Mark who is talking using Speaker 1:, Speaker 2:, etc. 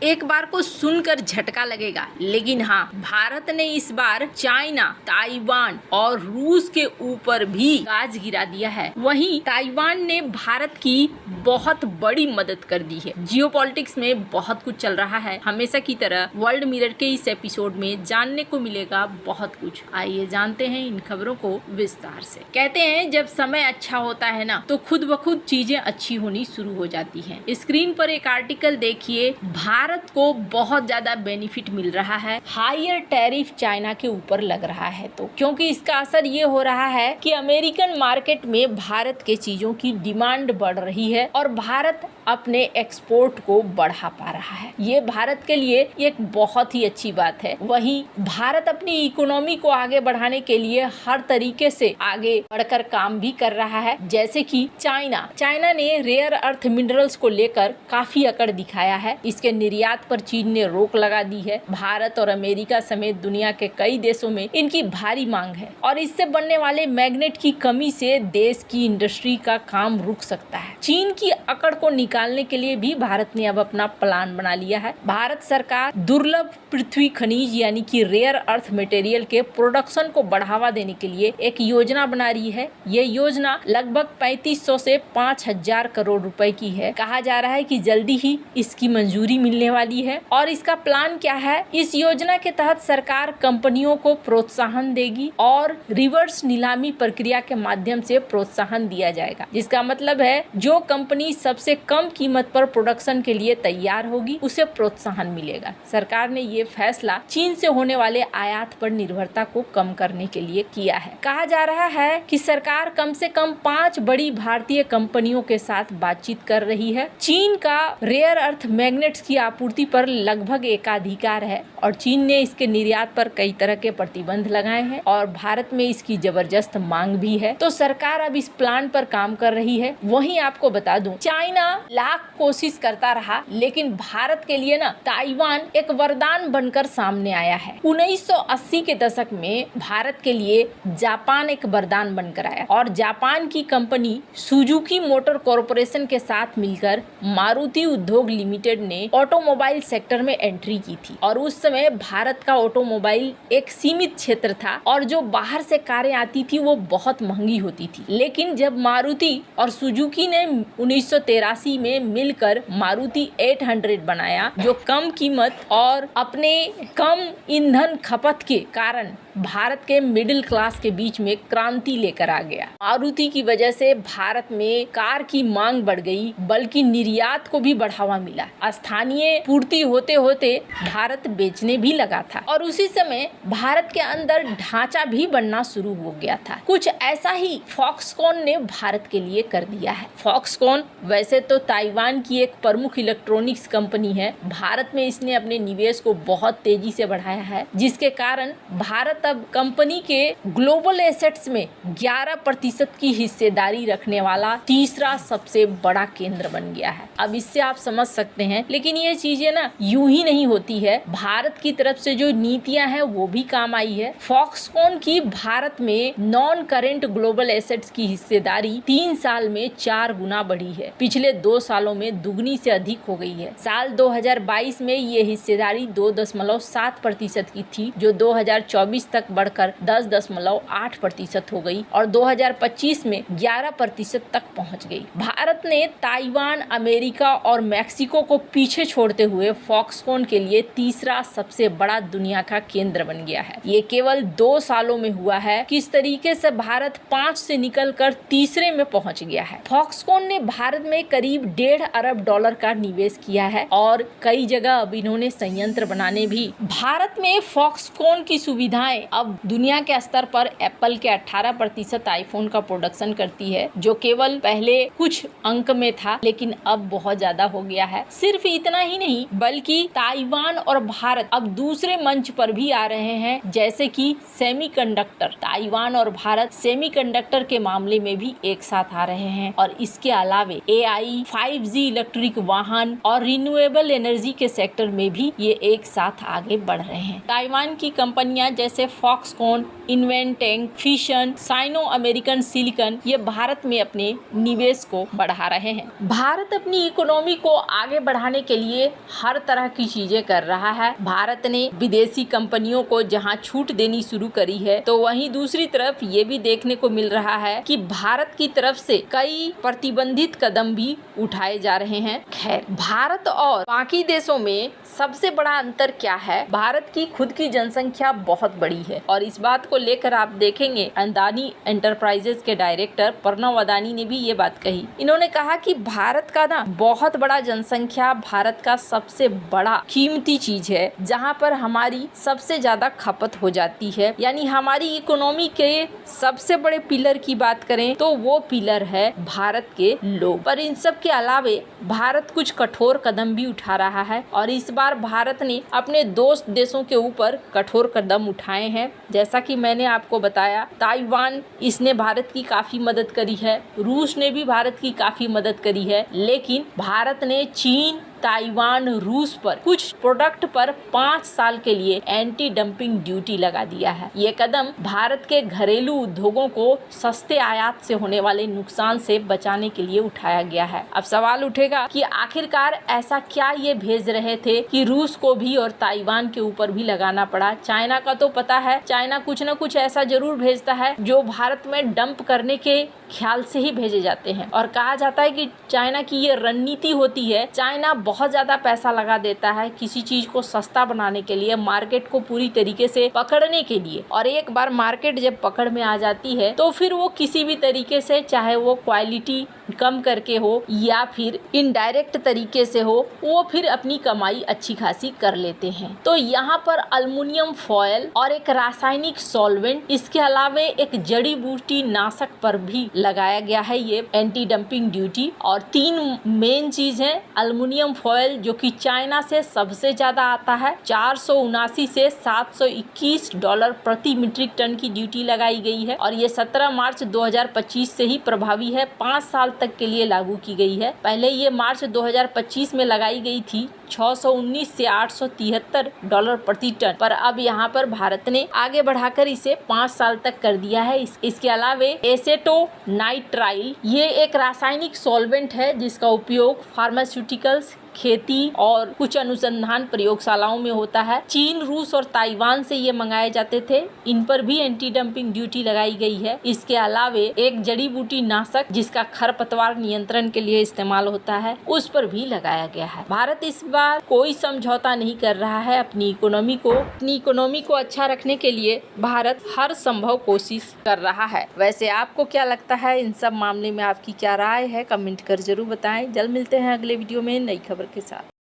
Speaker 1: एक बार को सुनकर झटका लगेगा, लेकिन हाँ, भारत ने इस बार चाइना, ताइवान और रूस के ऊपर भी गाज गिरा दिया है। वहीं ताइवान ने भारत की बहुत बड़ी मदद कर दी है। जियोपॉलिटिक्स में बहुत कुछ चल रहा है। हमेशा की तरह वर्ल्ड मिरर के इस एपिसोड में जानने को मिलेगा बहुत कुछ। आइए जानते हैं इन खबरों को विस्तार से। कहते हैं जब समय अच्छा होता है ना, तो खुद ब खुद चीजें अच्छी होनी शुरू हो जाती हैं। स्क्रीन पर एक आर्टिकल देखिए, भारत को बहुत ज्यादा बेनिफिट मिल रहा है। हायर टैरिफ चाइना के ऊपर लग रहा है, तो क्योंकि इसका असर ये हो रहा है कि अमेरिकन मार्केट में भारत के चीजों की डिमांड बढ़ रही है और भारत अपने एक्सपोर्ट को बढ़ा पा रहा है। ये भारत के लिए एक बहुत ही अच्छी बात है। वहीं भारत अपनी इकोनॉमी को आगे बढ़ाने के लिए हर तरीके से आगे बढ़कर काम भी कर रहा है। जैसे कि चाइना ने रेयर अर्थ मिनरल्स को लेकर काफी अकड़ दिखाया है। इसके निर्यात पर चीन ने रोक लगा दी है। भारत और अमेरिका समेत दुनिया के कई देशों में इनकी भारी मांग है और इससे बनने वाले मैग्नेट की कमी से देश की इंडस्ट्री का काम रुक सकता है। चीन की अकड़ को निकालने के लिए भी भारत ने अब अपना प्लान बना लिया है। भारत सरकार दुर्लभ पृथ्वी खनिज यानी कि रेयर अर्थ मटेरियल के प्रोडक्शन को बढ़ावा देने के लिए एक योजना बना रही है। ये योजना लगभग 3500 से 5000 करोड़ रुपए की है। कहा जा रहा है कि जल्दी ही इसकी मंजूरी मिलने वाली है। और इसका प्लान क्या है? इस योजना के तहत सरकार कंपनियों को प्रोत्साहन देगी और रिवर्स नीलामी प्रक्रिया के माध्यम से प्रोत्साहन दिया जाएगा, जिसका मतलब है जो कंपनी सबसे कम कीमत पर प्रोडक्शन के लिए तैयार होगी उसे प्रोत्साहन मिलेगा। सरकार ने ये फैसला चीन से होने वाले आयात पर निर्भरता को कम करने के लिए किया है। कहा जा रहा है कि सरकार कम से कम 5 बड़ी भारतीय कंपनियों के साथ बातचीत कर रही है। चीन का रेयर अर्थ मैग्नेट्स की आपूर्ति पर लगभग एकाधिकार है और चीन ने इसके निर्यात पर कई तरह के प्रतिबंध लगाए हैं और भारत में इसकी जबरदस्त मांग भी है। तो सरकार अब इस प्लान पर काम कर रही है। वहीं आपको बता दूं, चाइना लाख कोशिश करता रहा, लेकिन भारत के लिए ना ताइवान एक वरदान बनकर सामने आया है। 1980 के दशक में भारत के लिए जापान एक वरदान बनकर आया और जापान की कंपनी सुजुकी मोटर कॉरपोरेशन के साथ मिलकर मारुति उद्योग लिमिटेड ने ऑटोमोबाइल सेक्टर में एंट्री की थी। और उस समय भारत का ऑटोमोबाइल एक सीमित क्षेत्र था और जो बाहर से कारें आती थी वो बहुत महंगी होती थी। लेकिन जब मारुति और सुजुकी ने 1983 में मिलकर मारुति 800 बनाया, जो कम कीमत और अपने कम ईंधन खपत के कारण भारत के मिडिल क्लास के बीच में क्रांति लेकर आ गया। मारुति की वजह से भारत में कार की मांग बढ़ गई, बल्कि निर्यात को भी बढ़ावा मिला। स्थानीय पूर्ति होते होते भारत बेचने भी लगा था और उसी समय भारत के अंदर ढांचा भी बनना शुरू हो गया था। कुछ ऐसा ही फॉक्सकॉन ने भारत के लिए कर दिया है। फॉक्सकॉन वैसे तो ताइवान की एक प्रमुख इलेक्ट्रॉनिक्स कंपनी है। भारत में इसने अपने निवेश को बहुत तेजी से बढ़ाया है, जिसके कारण भारत अब कंपनी के ग्लोबल एसेट्स में 11% की हिस्सेदारी रखने वाला तीसरा सबसे बड़ा केंद्र बन गया है। अब इससे आप समझ सकते हैं, लेकिन ये चीजें ना यूं ही नहीं होती है। भारत की तरफ से जो नीतियां हैं वो भी काम आई है। फॉक्सकॉन की भारत में नॉन करेंट ग्लोबल एसेट्स की हिस्सेदारी 3 साल में 4 गुना बढ़ी है। पिछले 2 सालों में दुगनी से अधिक हो गई है। साल 2022 में ये हिस्सेदारी 2.7% की थी, जो 2024 तक बढ़कर 10.8% हो गई और 2025 में 11% तक पहुंच गई। भारत ने ताइवान, अमेरिका और मैक्सिको को पीछे छोड़ते हुए फॉक्सकॉन के लिए तीसरा सबसे बड़ा दुनिया का केंद्र बन गया है। ये केवल 2 सालों में हुआ है। किस तरीके से भारत 5 से निकलकर तीसरे में पहुंच गया है। फॉक्सकॉन ने भारत में करीब $1.5 अरब का निवेश किया है और कई जगह अब इन्होंने संयंत्र बनाने भी। भारत में फॉक्सकॉन की सुविधाएं अब दुनिया के स्तर पर एप्पल के 18% आईफोन का प्रोडक्शन करती है, जो केवल पहले कुछ अंक में था, लेकिन अब बहुत ज्यादा हो गया है। सिर्फ इतना ही नहीं, बल्कि ताइवान और भारत अब दूसरे मंच पर भी आ रहे हैं, जैसे कि सेमीकंडक्टर। ताइवान और भारत सेमीकंडक्टर के मामले में भी एक साथ आ रहे हैं और इसके अलावे AI, 5G इलेक्ट्रिक वाहन और रिन्यूएबल एनर्जी के सेक्टर में भी ये एक साथ आगे बढ़ रहे हैं। ताइवान की कंपनियां जैसे फॉक्सकॉन, इन्वेंटेक, फिशन, साइनो अमेरिकन सिलिकन ये भारत में अपने निवेश को बढ़ा रहे हैं। भारत अपनी इकोनॉमी को आगे बढ़ाने के लिए हर तरह की चीजें कर रहा है। भारत ने विदेशी कंपनियों को जहां छूट देनी शुरू करी है, तो वहीं दूसरी तरफ ये भी देखने को मिल रहा है कि भारत की तरफ से कई प्रतिबंधित कदम भी उठाए जा रहे हैं। खैर, भारत और बाकी देशों में सबसे बड़ा अंतर क्या है? भारत की खुद की जनसंख्या बहुत बड़ी है और इस बात को लेकर आप देखेंगे अदानी एंटरप्राइजेस के डायरेक्टर प्रणव अदानी ने भी ये बात कही। इन्होंने कहा कि भारत का ना बहुत बड़ा जनसंख्या भारत का सबसे बड़ा कीमती चीज है, जहां पर हमारी सबसे ज्यादा खपत हो जाती है। यानी हमारी इकोनॉमी के सबसे बड़े पिलर की बात करें तो वो पिलर है भारत के लोग। पर इन सब के अलावे भारत कुछ कठोर कदम भी उठा रहा है और इस बार भारत ने अपने दोस्त देशों के ऊपर कठोर कदम उठाए हैं। जैसा कि मैंने आपको बताया, ताइवान इसने भारत की काफी मदद करी है, रूस ने भी भारत की काफी मदद करी है, लेकिन भारत ने चीन, ताइवान, रूस पर कुछ प्रोडक्ट पर 5 साल के लिए एंटी डंपिंग ड्यूटी लगा दिया है। ये कदम भारत के घरेलू उद्योगों को सस्ते आयात से होने वाले नुकसान से बचाने के लिए उठाया गया है। अब सवाल उठेगा कि आखिरकार ऐसा क्या ये भेज रहे थे कि रूस को भी और ताइवान के ऊपर भी लगाना पड़ा। चाइना का तो पता है, चाइना कुछ न कुछ ऐसा जरूर भेजता है जो भारत में डंप करने के ख्याल से ही भेजे जाते हैं और कहा जाता है कि चाइना की ये रणनीति होती है। चाइना बहुत ज्यादा पैसा लगा देता है किसी चीज को सस्ता बनाने के लिए, मार्केट को पूरी तरीके से पकड़ने के लिए, और एक बार मार्केट जब पकड़ में आ जाती है तो फिर वो किसी भी तरीके से, चाहे वो क्वालिटी कम करके हो या फिर इनडायरेक्ट तरीके से हो, वो फिर अपनी कमाई अच्छी खासी कर लेते हैं। तो यहाँ पर अल्युमिनियम फॉयल और एक रासायनिक सॉल्वेंट, इसके अलावे एक जड़ी बूटी नाशक पर भी लगाया गया है ये एंटी डंपिंग ड्यूटी। और 3 मेन चीज है। अल्युमिनियम फॉयल जो कि चाइना से सबसे ज्यादा आता है, 479 से $721 प्रति मीट्रिक टन की ड्यूटी लगाई गई है और ये 17 मार्च 2025 से ही प्रभावी है, 5 साल तक के लिए लागू की गई है। पहले ये मार्च 2025 में लगाई गई थी 619 से $873 प्रति टन, पर अब यहाँ पर भारत ने आगे बढ़ाकर इसे 5 साल तक कर दिया है। इसके अलावे एसेटोनाइट्राइल ये एक रासायनिक सॉल्वेंट है जिसका उपयोग फार्मास्यूटिकल्स, खेती और कुछ अनुसंधान प्रयोगशालाओं में होता है। चीन, रूस और ताइवान से ये मंगाए जाते थे, इन पर भी एंटी डंपिंग ड्यूटी लगाई गई है। इसके अलावे एक जड़ी बूटी नाशक जिसका खरपतवार नियंत्रण के लिए इस्तेमाल होता है, उस पर भी लगाया गया है। भारत इस बार कोई समझौता नहीं कर रहा है। अपनी इकोनॉमी को अच्छा रखने के लिए भारत हर संभव कोशिश कर रहा है। वैसे आपको क्या लगता है, इन सब मामले में आपकी क्या राय है? कमेंट कर जरूर बताएं। जल्द मिलते हैं अगले वीडियो में नई खबर के साथ।